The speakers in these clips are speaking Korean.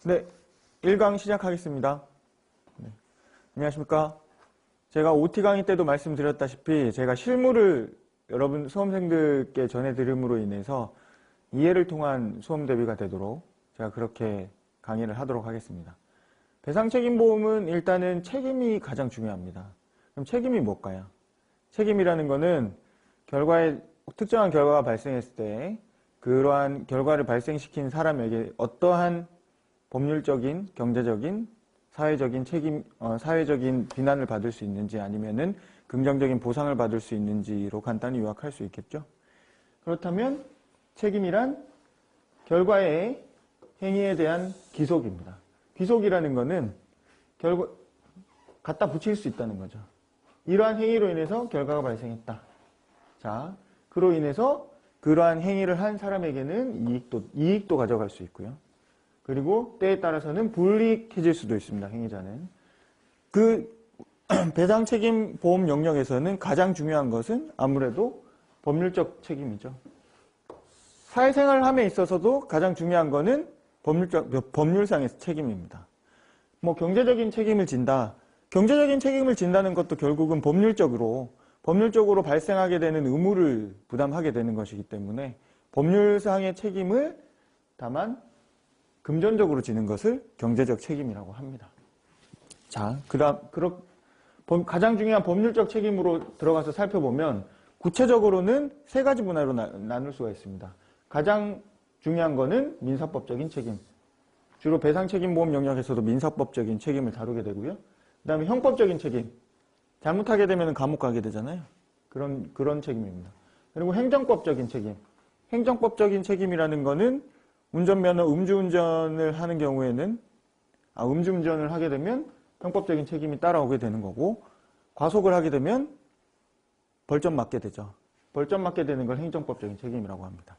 네, 1강 시작하겠습니다. 네. 안녕하십니까. 제가 OT 강의 때도 말씀드렸다시피 제가 실무를 여러분 수험생들께 전해드림으로 인해서 이해를 통한 수험 대비가 되도록 제가 그렇게 강의를 하도록 하겠습니다. 배상책임보험은 일단은 책임이 가장 중요합니다. 그럼 책임이 뭘까요? 책임이라는 거는 특정한 결과가 발생했을 때 그러한 결과를 발생시킨 사람에게 어떠한 법률적인, 경제적인, 사회적인 사회적인 비난을 받을 수 있는지 아니면은 긍정적인 보상을 받을 수 있는지로 간단히 요약할 수 있겠죠. 그렇다면 책임이란 결과의 행위에 대한 기속입니다. 기속이라는 거는 갖다 붙일 수 있다는 거죠. 이러한 행위로 인해서 결과가 발생했다. 자, 그로 인해서 그러한 행위를 한 사람에게는 이익도 가져갈 수 있고요. 그리고 때에 따라서는 불이익해질 수도 있습니다. 행위자는. 그 배상책임보험 영역에서는 가장 중요한 것은 아무래도 법률적 책임이죠. 사회생활을 함에 있어서도 가장 중요한 것은 법률상의 책임입니다. 뭐 경제적인 책임을 진다. 경제적인 책임을 진다는 것도 결국은 법률적으로 발생하게 되는 의무를 부담하게 되는 것이기 때문에 법률상의 책임을 다만 금전적으로 지는 것을 경제적 책임이라고 합니다. 자, 가장 중요한 법률적 책임으로 들어가서 살펴보면 구체적으로는 세 가지 분야로 나눌 수가 있습니다. 가장 중요한 거는 민사법적인 책임. 주로 배상책임보험 영역에서도 민사법적인 책임을 다루게 되고요. 그 다음에 형법적인 책임. 잘못하게 되면 감옥 가게 되잖아요. 그런 책임입니다. 그리고 행정법적인 책임. 행정법적인 책임이라는 거는 운전면허 음주운전을 하는 경우에는 음주운전을 하게 되면 형법적인 책임이 따라오게 되는 거고 과속을 하게 되면 벌점 맞게 되죠. 벌점 맞게 되는 걸 행정법적인 책임이라고 합니다.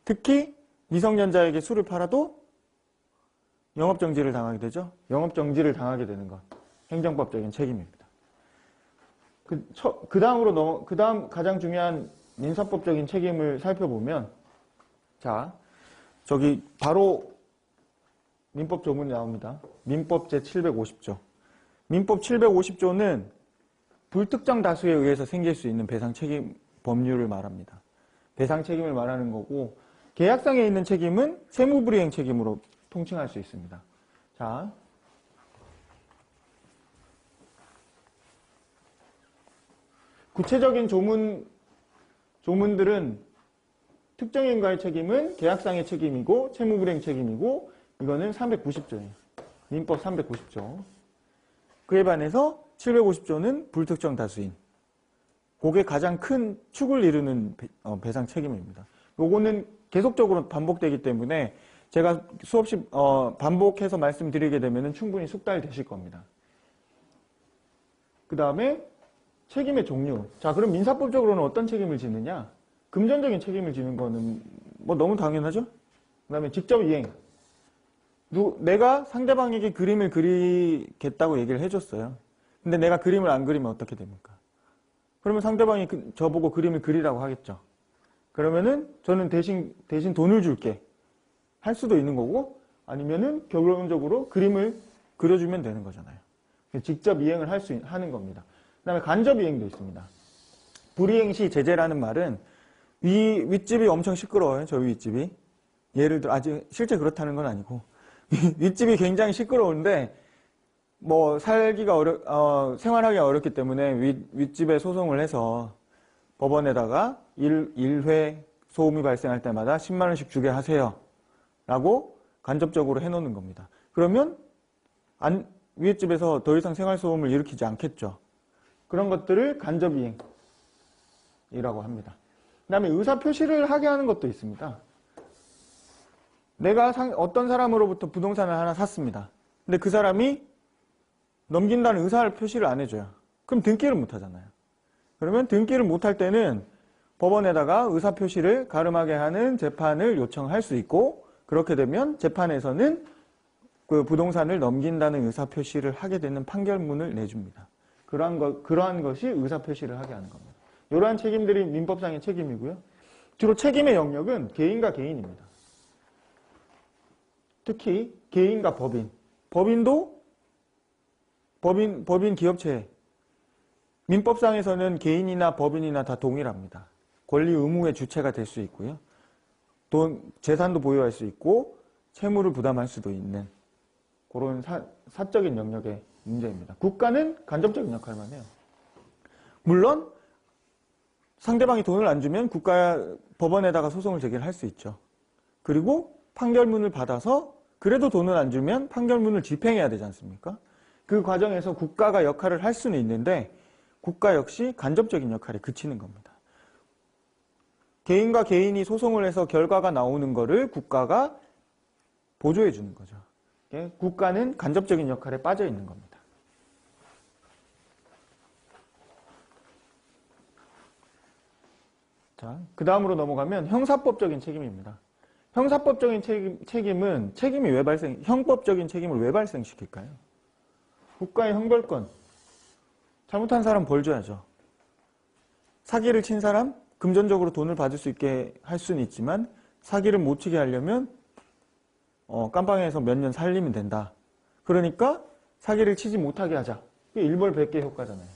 특히 미성년자에게 술을 팔아도 영업정지를 당하게 되죠. 영업정지를 당하게 되는 것 행정법적인 책임입니다. 그 다음 가장 중요한 민사법적인 책임을 살펴보면 자 저기 바로 민법 조문이 나옵니다. 민법 제750조. 민법 750조는 불특정 다수에 의해서 생길 수 있는 배상 책임 법률을 말합니다. 배상 책임을 말하는 거고 계약상에 있는 책임은 세무불이행 책임으로 통칭할 수 있습니다. 자, 구체적인 조문들은 특정인과의 책임은 계약상의 책임이고 채무불이행 책임이고 이거는 390조예요. 민법 390조. 그에 반해서 750조는 불특정 다수인. 그게 가장 큰 축을 이루는 배상 책임입니다. 요거는 계속적으로 반복되기 때문에 제가 수없이 반복해서 말씀드리게 되면 충분히 숙달되실 겁니다. 그 다음에 책임의 종류. 자, 그럼 민사법적으로는 어떤 책임을 지느냐? 금전적인 책임을 지는 거는 뭐 너무 당연하죠? 그 다음에 직접 이행. 내가 상대방에게 그림을 그리겠다고 얘기를 해줬어요. 근데 내가 그림을 안 그리면 어떻게 됩니까? 그러면 상대방이 저보고 그림을 그리라고 하겠죠. 그러면은 저는 대신 돈을 줄게. 할 수도 있는 거고 아니면은 결론적으로 그림을 그려주면 되는 거잖아요. 직접 이행을 하는 겁니다. 그 다음에 간접 이행도 있습니다. 불이행 시 제재라는 말은 윗집이 엄청 시끄러워요. 저희 윗집이. 예를 들어 아직 실제 그렇다는 건 아니고 윗집이 굉장히 시끄러운데 뭐 생활하기가 어렵기 때문에 윗집에 소송을 해서 법원에다가 1회 소음이 발생할 때마다 10만 원씩 주게 하세요. 라고 간접적으로 해놓는 겁니다. 그러면 윗집에서 더 이상 생활소음을 일으키지 않겠죠. 그런 것들을 간접이행이라고 합니다. 그 다음에 의사표시를 하게 하는 것도 있습니다. 내가 어떤 사람으로부터 부동산을 하나 샀습니다. 근데 그 사람이 넘긴다는 의사표시를 안 해줘요. 그럼 등기를 못 하잖아요. 그러면 등기를 못 할 때는 법원에다가 의사표시를 가름하게 하는 재판을 요청할 수 있고 그렇게 되면 재판에서는 그 부동산을 넘긴다는 의사표시를 하게 되는 판결문을 내줍니다. 그러한 것이 의사표시를 하게 하는 겁니다. 이러한 책임들이 민법상의 책임이고요. 주로 책임의 영역은 개인과 개인입니다. 특히 개인과 법인. 법인도 법인 기업체. 민법상에서는 개인이나 법인이나 다 동일합니다. 권리 의무의 주체가 될 수 있고요. 재산도 보유할 수 있고 채무를 부담할 수도 있는 그런 사적인 영역의 문제입니다. 국가는 간접적인 역할만 해요. 물론 상대방이 돈을 안 주면 법원에다가 소송을 제기할 수 있죠. 그리고 판결문을 받아서 그래도 돈을 안 주면 판결문을 집행해야 되지 않습니까? 그 과정에서 국가가 역할을 할 수는 있는데 국가 역시 간접적인 역할에 그치는 겁니다. 개인과 개인이 소송을 해서 결과가 나오는 거를 국가가 보조해 주는 거죠. 국가는 간접적인 역할에 빠져 있는 겁니다. 자, 그 다음으로 넘어가면 형사법적인 책임입니다. 형사법적인 책임은 형법적인 책임을 왜 발생시킬까요? 국가의 형벌권. 잘못한 사람 벌 줘야죠. 사기를 친 사람 금전적으로 돈을 받을 수 있게 할 수는 있지만 사기를 못 치게 하려면 깜빵에서 몇 년 살리면 된다. 그러니까 사기를 치지 못하게 하자. 이게 일벌 100개 효과잖아요.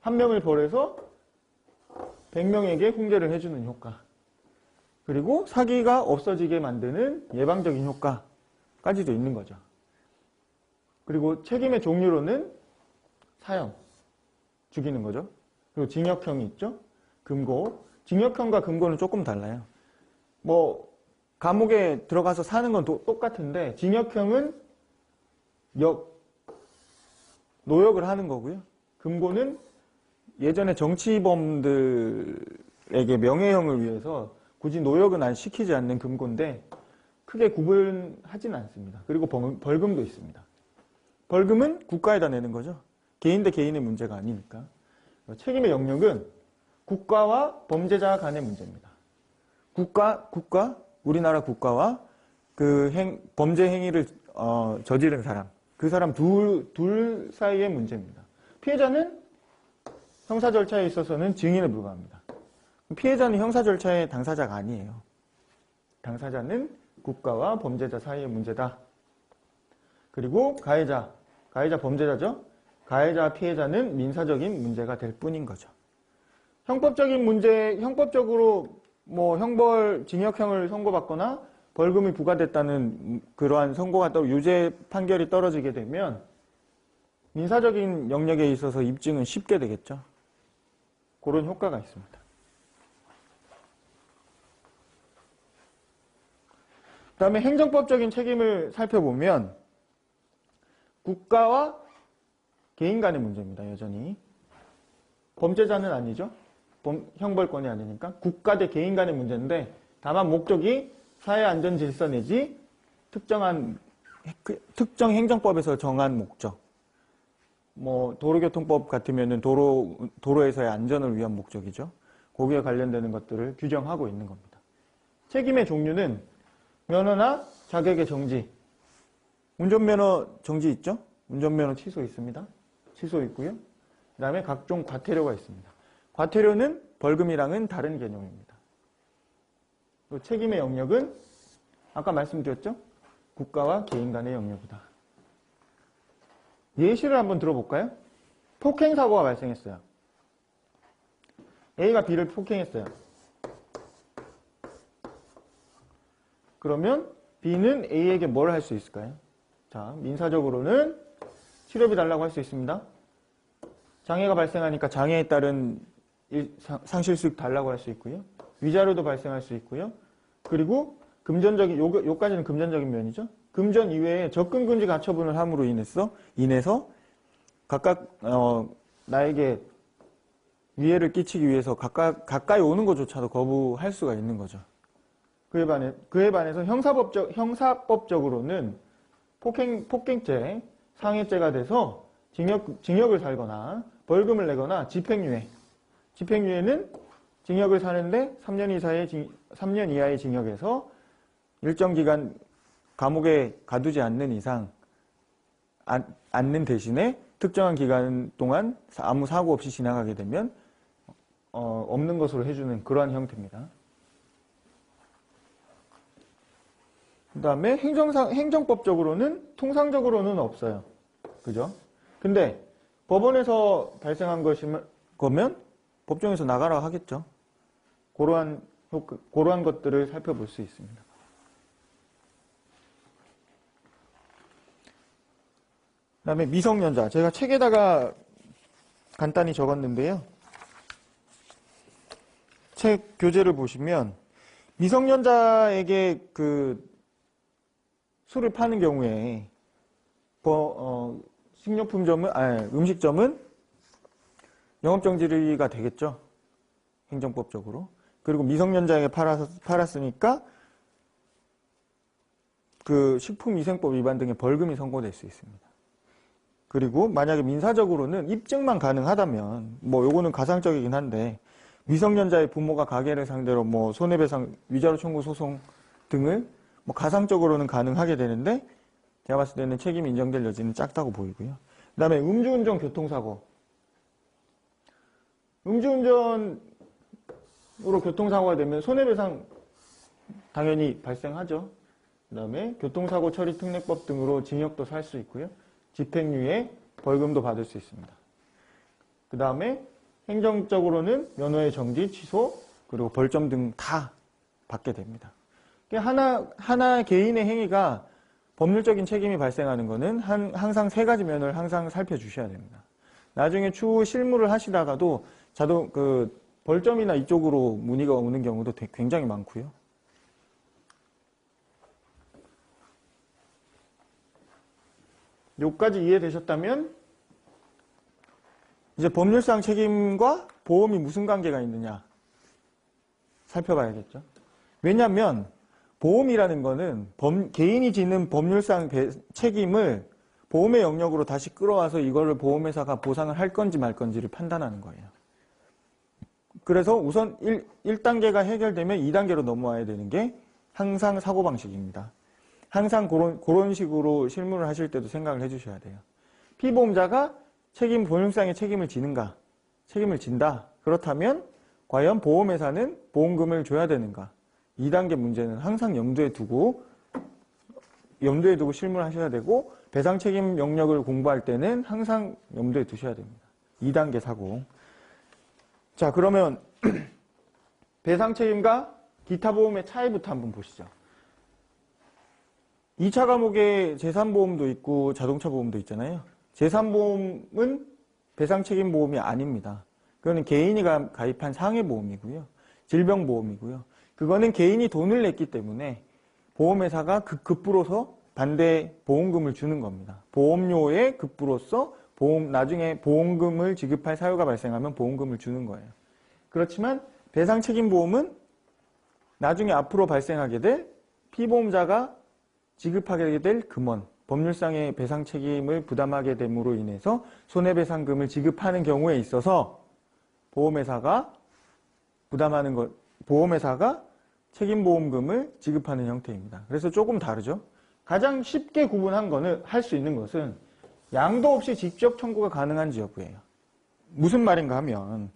한 명을 벌해서 100명에게 훈계를 해주는 효과. 그리고 사기가 없어지게 만드는 예방적인 효과까지도 있는 거죠. 그리고 책임의 종류로는 사형, 죽이는 거죠. 그리고 징역형이 있죠. 금고. 징역형과 금고는 조금 달라요. 감옥에 들어가서 사는 건 똑같은데 징역형은 노역을 하는 거고요. 금고는 예전에 정치범들에게 명예형을 위해서 굳이 노역은 안 시키지 않는 금고인데 크게 구분하진 않습니다. 그리고 벌금도 있습니다. 벌금은 국가에다 내는 거죠. 개인 대 개인의 문제가 아니니까. 책임의 영역은 국가와 범죄자 간의 문제입니다. 우리나라 국가와 범죄 행위를 저지른 사람, 그 사람 둘 사이의 문제입니다. 피해자는 형사 절차에 있어서는 증인에 불과합니다. 피해자는 형사 절차의 당사자가 아니에요. 당사자는 국가와 범죄자 사이의 문제다. 그리고 가해자 범죄자죠. 가해자 피해자는 민사적인 문제가 될 뿐인 거죠. 형법적인 문제, 형법적으로 징역형을 선고받거나 벌금이 부과됐다는 그러한 선고가 유죄 판결이 떨어지게 되면 민사적인 영역에 있어서 입증은 쉽게 되겠죠. 그런 효과가 있습니다. 그 다음에 행정법적인 책임을 살펴보면 국가와 개인 간의 문제입니다. 여전히. 범죄자는 아니죠. 형벌권이 아니니까. 국가 대 개인 간의 문제인데 다만 목적이 사회안전질서 내지 특정 행정법에서 정한 목적. 도로교통법 같으면 도로에서의 안전을 위한 목적이죠. 거기에 관련되는 것들을 규정하고 있는 겁니다. 책임의 종류는 면허나 자격의 정지. 운전면허 정지 있죠? 운전면허 취소 있습니다. 취소 있고요. 그 다음에 각종 과태료가 있습니다. 과태료는 벌금이랑은 다른 개념입니다. 책임의 영역은 아까 말씀드렸죠? 국가와 개인 간의 영역이다. 예시를 한번 들어볼까요? 폭행사고가 발생했어요. A가 B를 폭행했어요. 그러면 B는 A에게 뭘 할 수 있을까요? 자, 민사적으로는 치료비 달라고 할 수 있습니다. 장애가 발생하니까 장애에 따른 상실수익 달라고 할 수 있고요. 위자료도 발생할 수 있고요. 그리고 요까지는 금전적인 면이죠. 금전 이외에 접근금지 가처분을 함으로 인해서 각각 나에게 위해를 끼치기 위해서 가까이 오는 것조차도 거부할 수가 있는 거죠. 그에 반해서 형사법적으로는 폭행죄, 상해죄가 돼서 징역을 살거나 벌금을 내거나 집행유예는 징역을 사는데 3년 이하의 징역에서 일정 기간 감옥에 가두지 않는 이상 않는 대신에 특정한 기간 동안 아무 사고 없이 지나가게 되면 없는 것으로 해주는 그러한 형태입니다. 그 다음에 행정법적으로는, 통상적으로는 없어요. 그죠? 근데 법원에서 발생한 거면 법정에서 나가라 하겠죠. 그러한 것들을 살펴볼 수 있습니다. 그 다음에 미성년자. 제가 책에다가 간단히 적었는데요. 책 교재를 보시면 미성년자에게 그 술을 파는 경우에 음식점은 영업정지가 되겠죠. 행정법적으로. 그리고 미성년자에게 팔았으니까 그 식품위생법 위반 등의 벌금이 선고될 수 있습니다. 그리고 만약에 민사적으로는 입증만 가능하다면, 요거는 가상적이긴 한데, 미성년자의 부모가 가게를 상대로 손해배상, 위자료 청구 소송 등을 가상적으로는 가능하게 되는데, 제가 봤을 때는 책임이 인정될 여지는 작다고 보이고요. 그 다음에 음주운전 교통사고. 음주운전으로 교통사고가 되면 손해배상 당연히 발생하죠. 그 다음에 교통사고 처리 특례법 등으로 징역도 살 수 있고요. 집행유예, 벌금도 받을 수 있습니다. 그 다음에 행정적으로는 면허의 정지, 취소, 그리고 벌점 등 다 받게 됩니다. 하나 개인의 행위가 법률적인 책임이 발생하는 것은 항상 세 가지 면을 항상 살펴주셔야 됩니다. 나중에 추후 실무를 하시다가도 벌점이나 이쪽으로 문의가 오는 경우도 굉장히 많고요. 여기까지 이해되셨다면 이제 법률상 책임과 보험이 무슨 관계가 있느냐 살펴봐야겠죠. 왜냐하면 보험이라는 거는 개인이 지는 법률상 책임을 보험의 영역으로 다시 끌어와서 이거를 보험회사가 보상을 할 건지 말 건지를 판단하는 거예요. 그래서 우선 1단계가 해결되면 2단계로 넘어와야 되는 게 항상 사고방식입니다. 항상 그런 식으로 실무를 하실 때도 생각을 해주셔야 돼요. 피보험자가 보험상의 책임을 지는가? 책임을 진다. 그렇다면 과연 보험회사는 보험금을 줘야 되는가? 2단계 문제는 항상 염두에 두고 실무를 하셔야 되고 배상 책임 영역을 공부할 때는 항상 염두에 두셔야 됩니다. 2단계 사고. 자, 그러면 배상 책임과 기타 보험의 차이부터 한번 보시죠. 2차 과목에 재산보험도 있고 자동차 보험도 있잖아요. 재산보험은 배상 책임 보험이 아닙니다. 그거는 개인이 가입한 상해보험이고요. 질병보험이고요. 그거는 개인이 돈을 냈기 때문에 보험회사가 급부로서 반대 보험금을 주는 겁니다. 보험료의 급부로서 나중에 보험금을 지급할 사유가 발생하면 보험금을 주는 거예요. 그렇지만 배상 책임 보험은 나중에 앞으로 발생하게 될 피보험자가 지급하게 될 금원, 법률상의 배상 책임을 부담하게 됨으로 인해서 손해배상금을 지급하는 경우에 있어서 보험회사가 책임보험금을 지급하는 형태입니다. 그래서 조금 다르죠. 가장 쉽게 할 수 있는 것은 양도 없이 직접 청구가 가능한지 여부예요. 무슨 말인가 하면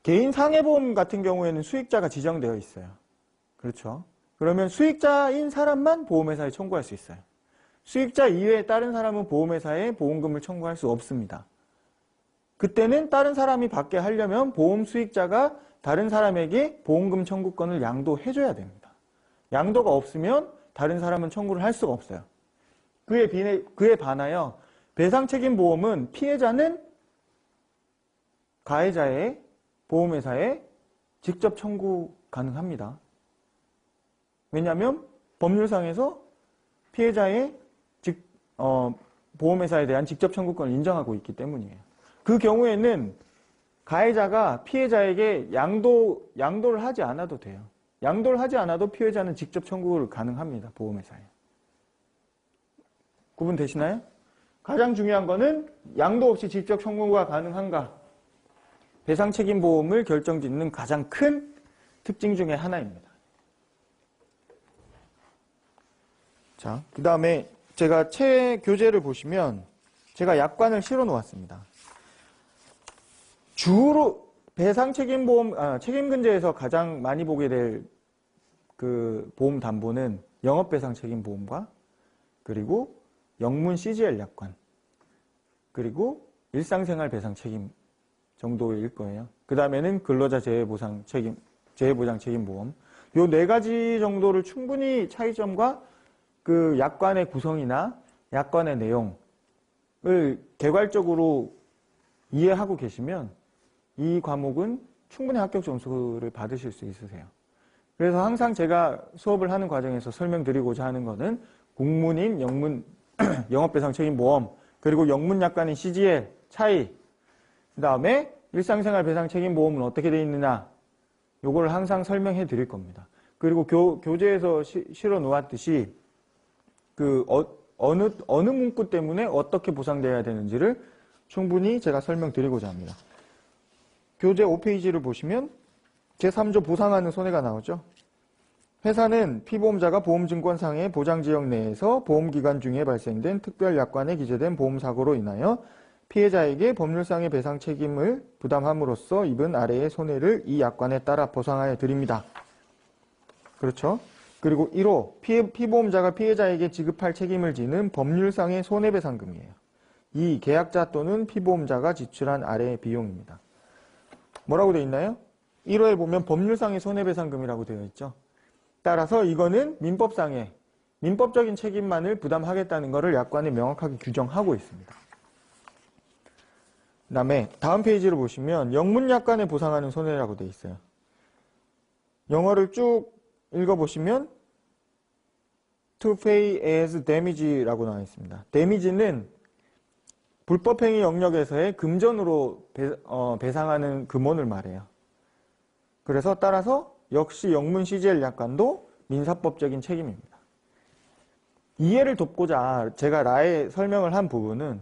개인 상해보험 같은 경우에는 수익자가 지정되어 있어요. 그렇죠. 그러면 수익자인 사람만 보험회사에 청구할 수 있어요. 수익자 이외에 다른 사람은 보험회사에 보험금을 청구할 수 없습니다. 그때는 다른 사람이 받게 하려면 보험 수익자가 다른 사람에게 보험금 청구권을 양도해줘야 됩니다. 양도가 없으면 다른 사람은 청구를 할 수가 없어요. 그에 반하여 배상책임보험은 피해자는 가해자의 보험회사에 직접 청구 가능합니다. 왜냐하면 법률상에서 피해자의 보험회사에 대한 직접 청구권을 인정하고 있기 때문이에요. 그 경우에는 가해자가 피해자에게 양도를 하지 않아도 돼요. 양도를 하지 않아도 피해자는 직접 청구를 가능합니다. 보험회사에. 구분되시나요? 가장 중요한 거는 양도 없이 직접 청구가 가능한가? 배상책임보험을 결정짓는 가장 큰 특징 중에 하나입니다. 자, 그 다음에 제가 교재를 보시면 제가 약관을 실어 놓았습니다. 주로 배상책임보험, 책임근제에서 가장 많이 보게 될 그 보험 담보는 영업배상 책임보험과 그리고 영문 CGL 약관 그리고 일상생활 배상 책임 정도일 거예요. 그 다음에는 근로자 재해보장 책임보험. 요 네 가지 정도를 충분히 차이점과 그 약관의 구성이나 약관의 내용을 개괄적으로 이해하고 계시면 이 과목은 충분히 합격 점수를 받으실 수 있으세요. 그래서 항상 제가 수업을 하는 과정에서 설명드리고자 하는 것은 공문인 영문 영업배상 책임보험 그리고 영문 약관인 CGL 차이 그 다음에 일상생활 배상 책임보험은 어떻게 되어 있느냐 요걸 항상 설명해 드릴 겁니다. 그리고 교재에서 실어 놓았듯이 그 어느 문구 때문에 어떻게 보상되어야 되는지를 충분히 제가 설명드리고자 합니다. 교재 5페이지를 보시면 제3조 보상하는 손해가 나오죠. 회사는 피보험자가 보험증권상의 보장지역 내에서 보험기간 중에 발생된 특별약관에 기재된 보험사고로 인하여 피해자에게 법률상의 배상 책임을 부담함으로써 입은 아래의 손해를 이 약관에 따라 보상하여 드립니다. 그렇죠? 그리고 1호, 피보험자가 피해자에게 지급할 책임을 지는 법률상의 손해배상금이에요. 2. 계약자 또는 피보험자가 지출한 아래의 비용입니다. 뭐라고 되어 있나요? 1호에 보면 법률상의 손해배상금이라고 되어 있죠. 따라서 이거는 민법적인 책임만을 부담하겠다는 것을 약관에 명확하게 규정하고 있습니다. 그 다음에 다음 페이지를 보시면 영문약관에 보상하는 손해라고 되어 있어요. 영어를 쭉 읽어보시면 to pay as damage라고 나와 있습니다. damage는 불법행위 영역에서의 금전으로 배상하는 금원을 말해요. 그래서 따라서 역시 영문 CGL 약관도 민사법적인 책임입니다. 이해를 돕고자 제가 라에 설명을 한 부분은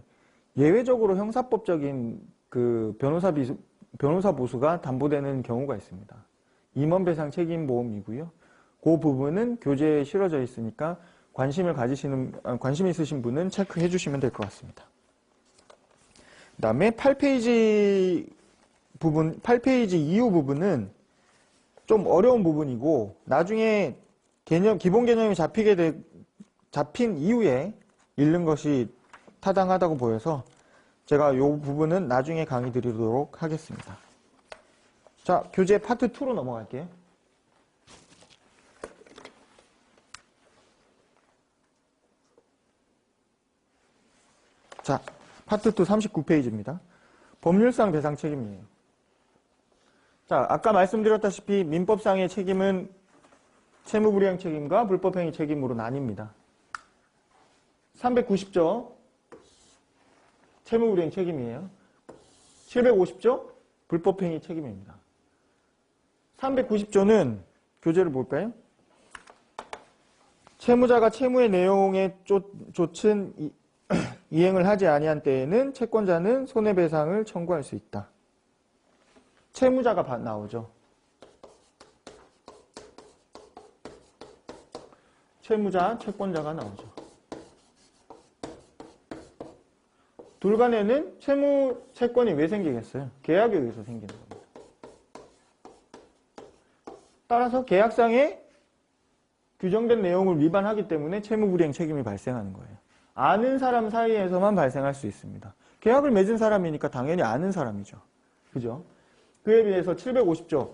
예외적으로 형사법적인 그 변호사 보수가 담보되는 경우가 있습니다. 임원배상 책임보험이고요. 그 부분은 교재에 실어져 있으니까 관심 있으신 분은 체크해 주시면 될 것 같습니다. 그 다음에 8페이지 이후 부분은 좀 어려운 부분이고 나중에 기본 개념이 잡힌 이후에 읽는 것이 타당하다고 보여서 제가 이 부분은 나중에 강의 드리도록 하겠습니다. 자, 교재 파트 2로 넘어갈게요. 자, 파트 2 39페이지입니다. 법률상 배상 책임이에요. 자, 아까 말씀드렸다시피 민법상의 책임은 채무불이행 책임과 불법행위 책임으로 나뉩니다. 390조 채무불이행 책임이에요. 750조 불법행위 책임입니다. 390조는 교재를 볼까요? 채무자가 채무의 내용에 좇은 이행을 하지 아니한 때에는 채권자는 손해배상을 청구할 수 있다. 채무자가 나오죠. 채무자, 채권자가 나오죠. 둘 간에는 채권이 왜 생기겠어요? 계약에 의해서 생기는 겁니다. 따라서 계약상에 규정된 내용을 위반하기 때문에 채무불이행 책임이 발생하는 거예요. 아는 사람 사이에서만 발생할 수 있습니다. 계약을 맺은 사람이니까 당연히 아는 사람이죠. 그죠? 그에 비해서 750조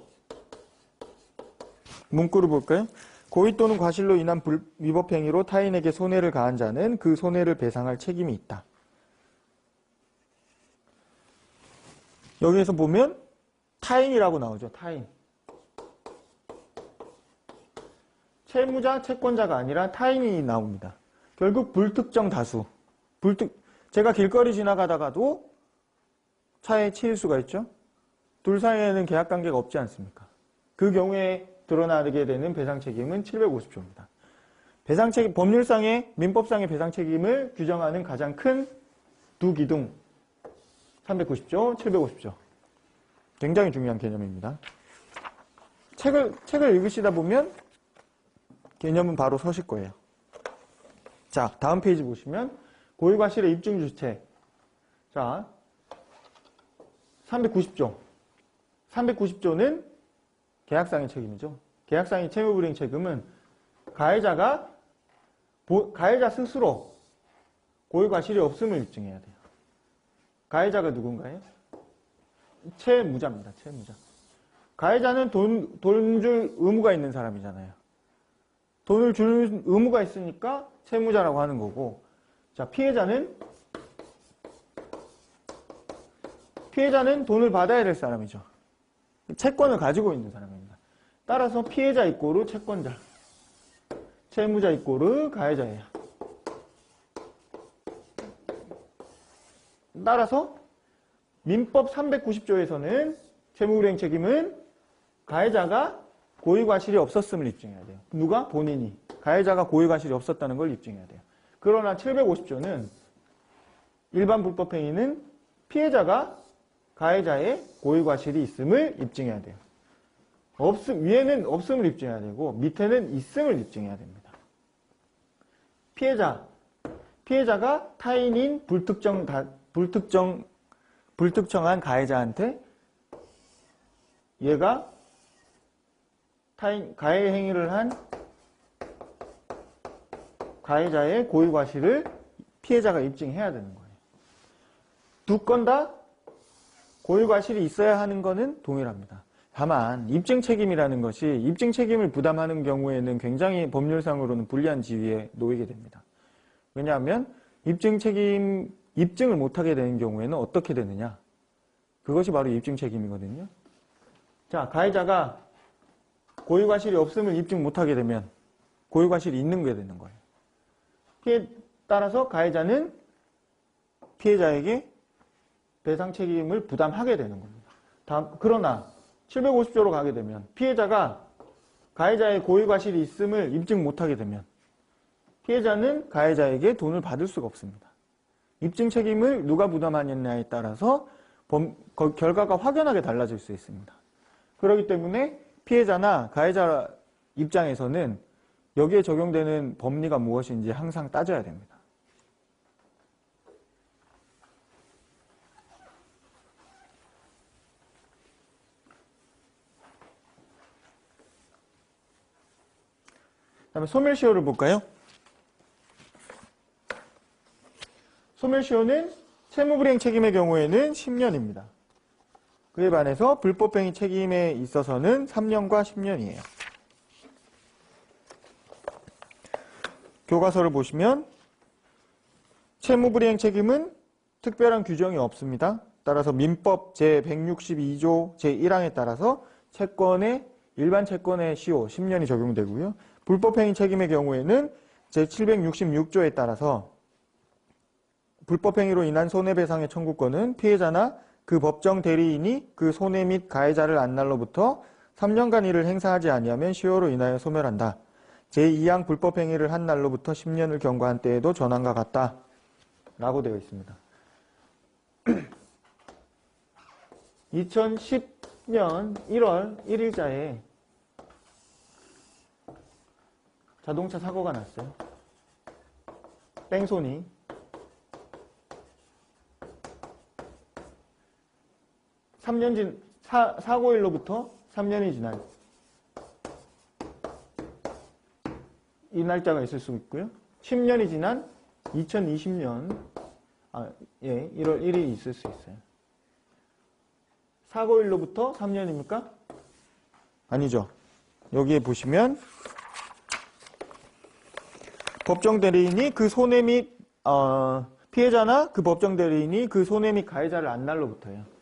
문구를 볼까요? 고의 또는 과실로 인한 위법행위로 타인에게 손해를 가한 자는 그 손해를 배상할 책임이 있다. 여기에서 보면 타인이라고 나오죠. 타인. 채무자, 채권자가 아니라 타인이 나옵니다. 결국 불특정 다수. 제가 길거리 지나가다가도 차에 치일 수가 있죠. 둘 사이에는 계약관계가 없지 않습니까? 그 경우에 드러나게 되는 배상 책임은 750조입니다. 배상 책임, 법률상의, 민법상의 배상 책임을 규정하는 가장 큰 두 기둥. 390조, 750조. 굉장히 중요한 개념입니다. 책을 읽으시다 보면 개념은 바로 서실 거예요. 자, 다음 페이지 보시면 고의과실의 입증주체. 자, 390조. 390조는 계약상의 책임이죠. 계약상의 채무불이행 책임은 가해자가 가해자 스스로 고의과실이 없음을 입증해야 돼요. 가해자가 누군가요? 채무자입니다. 채무자. 가해자는 돈 줄 의무가 있는 사람이잖아요. 돈을 줄 의무가 있으니까 채무자라고 하는 거고, 자, 피해자는 돈을 받아야 될 사람이죠. 채권을 가지고 있는 사람입니다. 따라서 피해자 이꼬르 채권자, 채무자 이꼬르 가해자예요. 따라서 민법 390조에서는 채무불이행 책임은 가해자가 고의과실이 없었음을 입증해야 돼요. 누가? 본인이. 가해자가 고의과실이 없었다는 걸 입증해야 돼요. 그러나 750조는 일반 불법행위는 피해자가 가해자의 고의과실이 있음을 입증해야 돼요. 위에는 없음을 입증해야 되고 밑에는 있음을 입증해야 됩니다. 피해자가 타인인 불특정한 가해자한테 얘가 가해 행위를 한 가해자의 고의과실을 피해자가 입증해야 되는 거예요. 두 건 다 고의과실이 있어야 하는 거는 동일합니다. 다만 입증 책임이라는 것이 입증 책임을 부담하는 경우에는 굉장히 법률상으로는 불리한 지위에 놓이게 됩니다. 왜냐하면 입증을 못하게 되는 경우에는 어떻게 되느냐? 그것이 바로 입증 책임이거든요. 자, 가해자가 고의과실이 없음을 입증 못하게 되면 고의과실이 있는 게 되는 거예요. 따라서 가해자는 피해자에게 배상 책임을 부담하게 되는 겁니다. 그러나 750조로 가게 되면 피해자가 가해자의 고의과실이 있음을 입증 못하게 되면 피해자는 가해자에게 돈을 받을 수가 없습니다. 입증 책임을 누가 부담하느냐에 따라서 결과가 확연하게 달라질 수 있습니다. 그렇기 때문에 피해자나 가해자 입장에서는 여기에 적용되는 법리가 무엇인지 항상 따져야 됩니다. 다음에 소멸시효를 볼까요? 소멸시효는 채무불이행 책임의 경우에는 10년입니다. 그에 반해서 불법행위 책임에 있어서는 3년과 10년이에요. 교과서를 보시면 채무불이행 책임은 특별한 규정이 없습니다. 따라서 민법 제162조 제1항에 따라서 일반 채권의 시효 10년이 적용되고요. 불법행위 책임의 경우에는 제766조에 따라서 불법행위로 인한 손해배상의 청구권은 피해자나 그 법정 대리인이 그 손해 및 가해자를 안 날로부터 3년간 이를 행사하지 아니하면 시효로 인하여 소멸한다. 제2항 불법행위를 한 날로부터 10년을 경과한 때에도 전항과 같다. 라고 되어 있습니다. 2010년 1월 1일자에 자동차 사고가 났어요. 뺑소니. 사고일로부터 3년이 지난 이 날짜가 있을 수 있고요. 10년이 지난 2020년 1월 1일이 있을 수 있어요. 사고일로부터 3년입니까? 아니죠. 여기에 보시면 법정 대리인이 그 손해 및 피해자나 그 법정 대리인이 그 손해 및 가해자를 안 날로부터예요.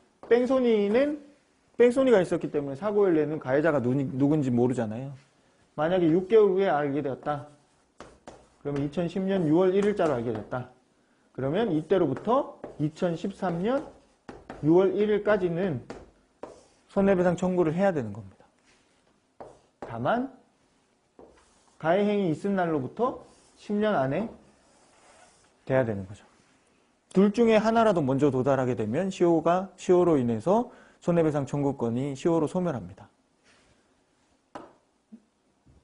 뺑소니가 있었기 때문에 사고일 내는 가해자가 누군지 모르잖아요. 만약에 6개월 후에 알게 되었다. 그러면 2010년 6월 1일자로 알게 됐다. 그러면 이때로부터 2013년 6월 1일까지는 손해배상 청구를 해야 되는 겁니다. 다만 가해행위 있은 날로부터 10년 안에 돼야 되는 거죠. 둘 중에 하나라도 먼저 도달하게 되면 시효로 인해서 손해배상 청구권이 시효로 소멸합니다.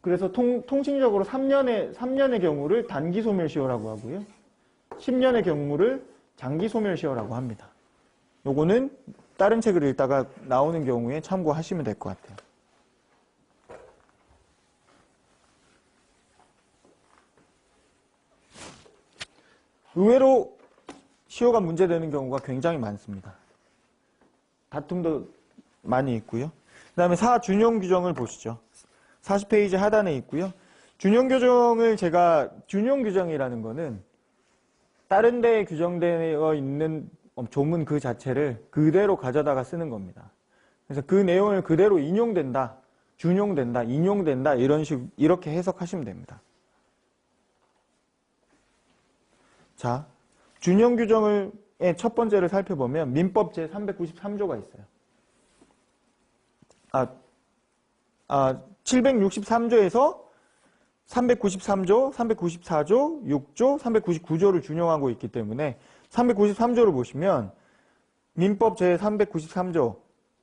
그래서 통칭적으로 3년의 경우를 단기 소멸시효라고 하고요. 10년의 경우를 장기 소멸시효라고 합니다. 요거는 다른 책을 읽다가 나오는 경우에 참고하시면 될 것 같아요. 의외로 시효가 문제되는 경우가 굉장히 많습니다. 다툼도 많이 있고요. 그 다음에 4. 준용 규정을 보시죠. 40페이지 하단에 있고요. 준용 규정이라는 거는 다른 데에 규정되어 있는 조문 그 자체를 그대로 가져다가 쓰는 겁니다. 그래서 그 내용을 그대로 인용된다, 준용된다, 인용된다 이렇게 해석하시면 됩니다. 자, 준용 규정의 첫 번째를 살펴보면 민법 제393조가 있어요. 763조에서 393조, 394조, 6조, 399조를 준용하고 있기 때문에 393조를 보시면 민법 제393조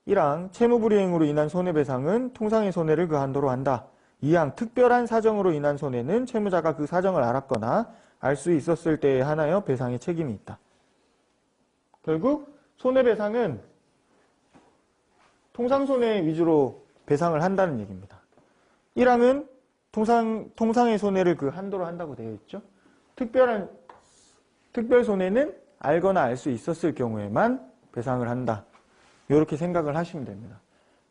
1항 채무불이행으로 인한 손해배상은 통상의 손해를 그 한도로 한다. 2항 특별한 사정으로 인한 손해는 채무자가 그 사정을 알았거나 알 수 있었을 때에 한하여 배상의 책임이 있다. 결국 손해배상은 통상손해 위주로 배상을 한다는 얘기입니다. 1항은 통상의 손해를 그 한도로 한다고 되어 있죠. 특별손해는 알거나 알 수 있었을 경우에만 배상을 한다. 이렇게 생각을 하시면 됩니다.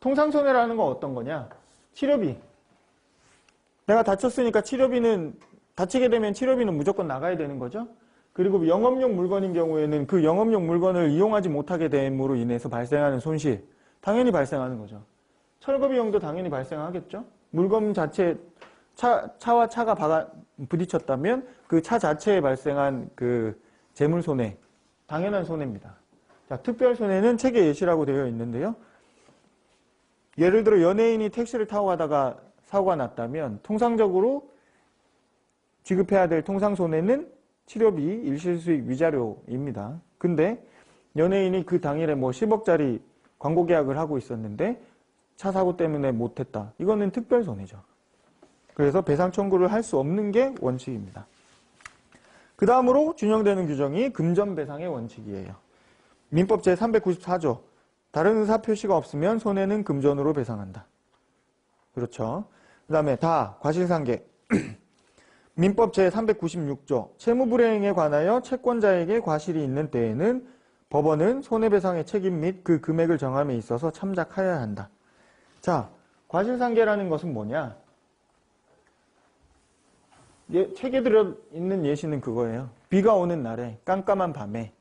통상손해라는 건 어떤 거냐? 치료비. 내가 다쳤으니까 다치게 되면 치료비는 무조건 나가야 되는 거죠. 그리고 영업용 물건인 경우에는 그 영업용 물건을 이용하지 못하게 됨으로 인해서 발생하는 손실, 당연히 발생하는 거죠. 철거 비용도 당연히 발생하겠죠. 물건 자체, 차와 차가 부딪혔다면 그 차 자체에 발생한 그 재물 손해, 당연한 손해입니다. 자, 특별 손해는 책의 예시라고 되어 있는데요. 예를 들어 연예인이 택시를 타고 가다가 사고가 났다면 통상적으로 지급해야 될 통상 손해는 치료비, 일실수익, 위자료입니다. 근데 연예인이 그 당일에 10억짜리 광고 계약을 하고 있었는데 차 사고 때문에 못했다. 이거는 특별 손해죠. 그래서 배상 청구를 할 수 없는 게 원칙입니다. 그 다음으로 준용되는 규정이 금전배상의 원칙이에요. 민법 제394조 다른 의사 표시가 없으면 손해는 금전으로 배상한다. 그렇죠. 그 다음에 과실상계 민법 제396조 채무불이행에 관하여 채권자에게 과실이 있는 때에는 법원은 손해배상의 책임 및 그 금액을 정함에 있어서 참작하여야 한다. 자, 과실상계라는 것은 뭐냐? 책에 들어있는 예시는 그거예요. 비가 오는 날에 깜깜한 밤에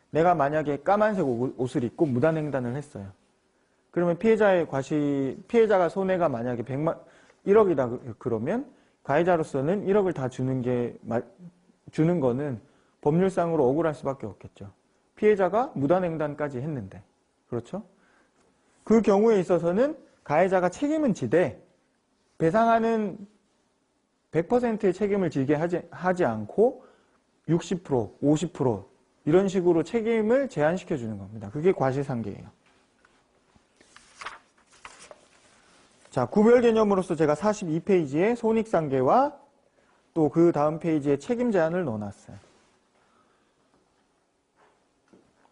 내가 만약에 까만색 옷을 입고 무단횡단을 했어요. 그러면 피해자가 손해가 만약에 1억이다 그러면 가해자로서는 1억을 다 주는 거는 법률상으로 억울할 수밖에 없겠죠. 피해자가 무단횡단까지 했는데. 그렇죠? 그 경우에 있어서는 가해자가 책임은 지되 배상하는 100%의 책임을 지게 하지 않고 60%, 50% 이런 식으로 책임을 제한시켜 주는 겁니다. 그게 과실상계예요. 자, 구별 개념으로서 제가 42페이지에 손익상계와 또 그 다음 페이지에 책임 제한을 넣어놨어요.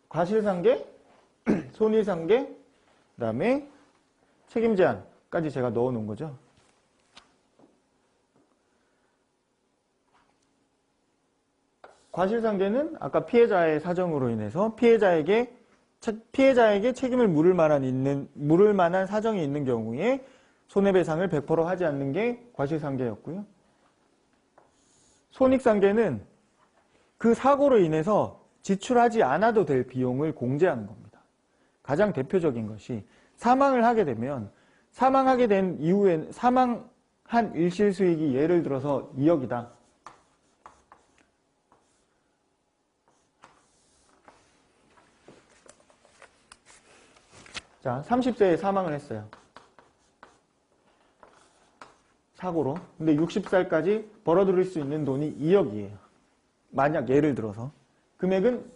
과실상계, 손익상계, 그 다음에 책임 제한까지 제가 넣어놓은 거죠. 과실상계는 아까 피해자의 사정으로 인해서 피해자에게 책임을 물을 만한 사정이 있는 경우에 손해배상을 100% 하지 않는 게 과실상계였고요. 손익상계는 그 사고로 인해서 지출하지 않아도 될 비용을 공제하는 겁니다. 가장 대표적인 것이 사망하게 된 이후에 사망한 일실수익이 예를 들어서 2억이다. 자, 30세에 사망을 했어요. 사고로. 근데 60살까지 벌어들일 수 있는 돈이 2억이에요. 만약 예를 들어서. 금액은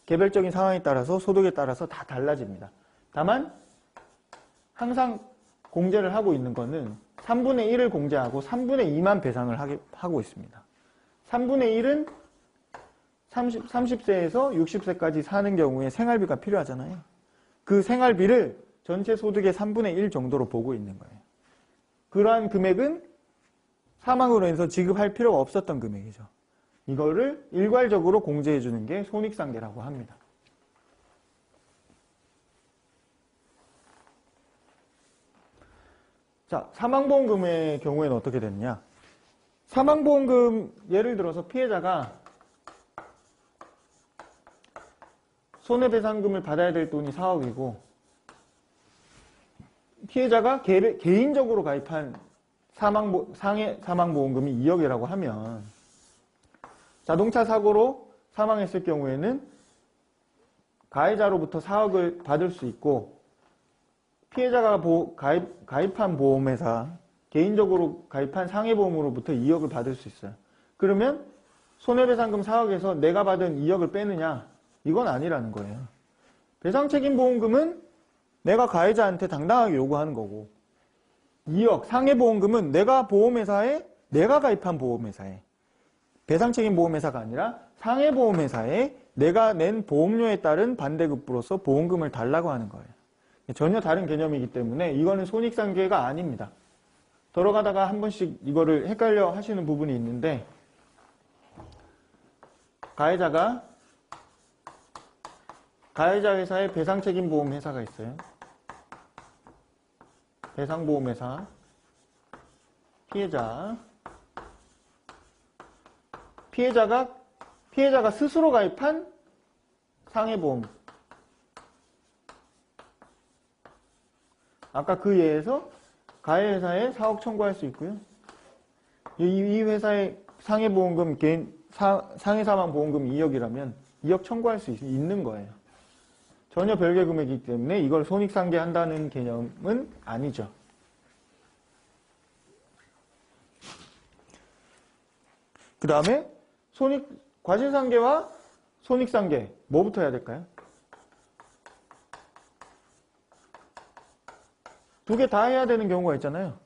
개별적인 상황에 따라서 소득에 따라서 다 달라집니다. 다만 항상 공제를 하고 있는 거는 3분의 1을 공제하고 3분의 2만 배상을 하고 있습니다. 3분의 1은 30세에서 60세까지 사는 경우에 생활비가 필요하잖아요. 그 생활비를 전체 소득의 3분의 1 정도로 보고 있는 거예요. 그러한 금액은 사망으로 인해서 지급할 필요가 없었던 금액이죠. 이거를 일괄적으로 공제해 주는 게 손익상계라고 합니다. 자, 사망보험금의 경우에는 어떻게 되느냐? 사망보험금, 예를 들어서 피해자가 손해배상금을 받아야 될 돈이 4억이고 피해자가 개인적으로 가입한 상해 사망보험금이 2억이라고 하면 자동차 사고로 사망했을 경우에는 가해자로부터 4억을 받을 수 있고 피해자가 가입한 보험회사, 개인적으로 가입한 상해보험으로부터 2억을 받을 수 있어요. 그러면 손해배상금 4억에서 내가 받은 2억을 빼느냐? 이건 아니라는 거예요. 배상책임보험금은 내가 가해자한테 당당하게 요구하는 거고 2억 상해보험금은 내가 가입한 보험회사에 배상책임보험회사가 아니라 상해보험회사에 내가 낸 보험료에 따른 반대급부로서 보험금을 달라고 하는 거예요. 전혀 다른 개념이기 때문에 이거는 손익상계가 아닙니다. 들어가다가 한 번씩 이거를 헷갈려 하시는 부분이 있는데 가해자 회사에 배상책임보험회사가 있어요. 배상보험회사, 피해자가 스스로 가입한 상해보험. 아까 그 예에서 가해회사에 4억 청구할 수 있고요. 이 회사의 상해보험금, 상해사망보험금 2억이라면 2억 청구할 수 있는 거예요. 전혀 별개 금액이기 때문에 이걸 손익상계한다는 개념은 아니죠. 그 다음에 과실상계와 손익상계 뭐부터 해야 될까요? 두 개 다 해야 되는 경우가 있잖아요.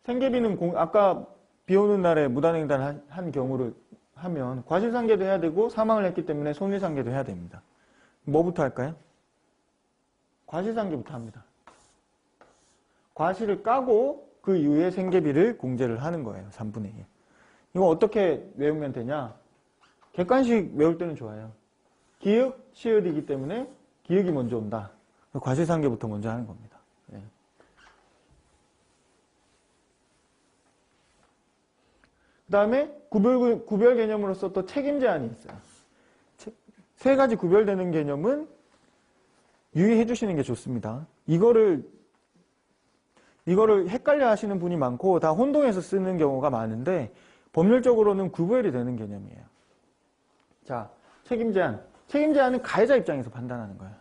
생계비는 아까 비 오는 날에 무단횡단 한 경우를 하면 과실상계도 해야 되고 사망을 했기 때문에 손해상계도 해야 됩니다. 뭐부터 할까요? 과실상계부터 합니다. 과실을 까고 그 이후에 생계비를 공제를 하는 거예요. 3분의 1. 이거 어떻게 외우면 되냐? 객관식 외울 때는 좋아요. 기역, 시읒이기 때문에 기역이 먼저 온다. 과실상계부터 먼저 하는 겁니다. 네. 그 다음에 구별 개념으로서 또 책임 제한이 있어요. 세 가지 구별되는 개념은 유의해 주시는 게 좋습니다. 이거를 헷갈려 하시는 분이 많고 다 혼동해서 쓰는 경우가 많은데 법률적으로는 구별이 되는 개념이에요. 자, 책임 제한. 책임 제한은 가해자 입장에서 판단하는 거예요.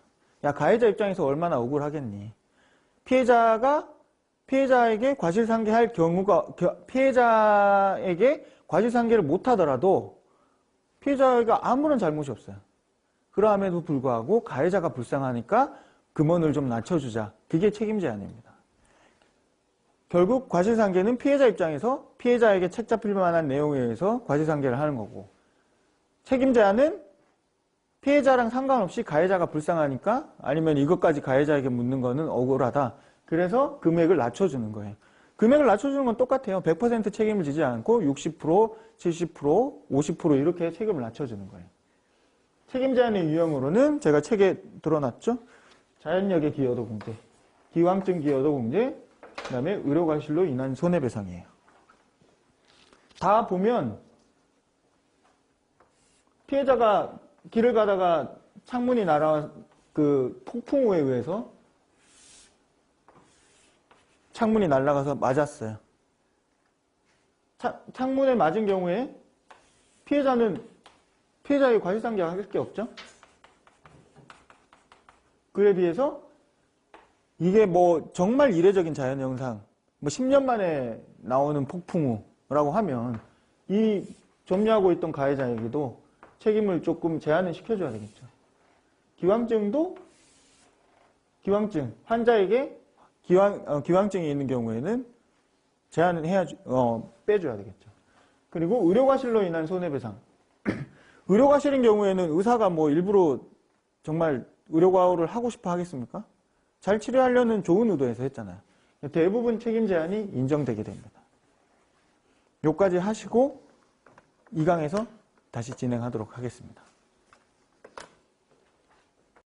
야, 가해자 입장에서 얼마나 억울하겠니? 피해자에게 과실상계할 경우가, 피해자에게 과실상계를 못하더라도 피해자가 아무런 잘못이 없어요. 그러함에도 불구하고 가해자가 불쌍하니까 금원을 좀 낮춰주자. 그게 책임 제한입니다. 결국 과실상계는 피해자 입장에서 피해자에게 책 잡힐 만한 내용에 의해서 과실상계를 하는 거고 책임 제한은 피해자랑 상관없이 가해자가 불쌍하니까 아니면 이것까지 가해자에게 묻는 거는 억울하다. 그래서 금액을 낮춰주는 거예요. 금액을 낮춰주는 건 똑같아요. 100% 책임을 지지 않고 60%, 70%, 50% 이렇게 책임을 낮춰주는 거예요. 책임 제한의 유형으로는 제가 책에 들어놨죠. 자연력의 기여도 공제, 기왕증 기여도 공제, 그 다음에 의료과실로 인한 손해배상이에요. 다 보면 피해자가 길을 가다가 창문이 그 폭풍우에 의해서 창문이 날아가서 맞았어요. 창문에 맞은 경우에 피해자의 과실상계가 할 게 없죠. 그에 비해서 이게 뭐 정말 이례적인 자연현상, 뭐 10년 만에 나오는 폭풍우라고 하면 이 점유하고 있던 가해자에게도 책임을 조금 제한을 시켜줘야 되겠죠. 기왕증, 환자에게 기왕증이 있는 경우에는 제한을 빼줘야 되겠죠. 그리고 의료과실로 인한 손해배상. 의료과실인 경우에는 의사가 뭐 일부러 정말 의료과오를 하고 싶어 하겠습니까? 잘 치료하려는 좋은 의도에서 했잖아요. 대부분 책임 제한이 인정되게 됩니다. 요까지 하시고 2강에서 다시 진행하도록 하겠습니다.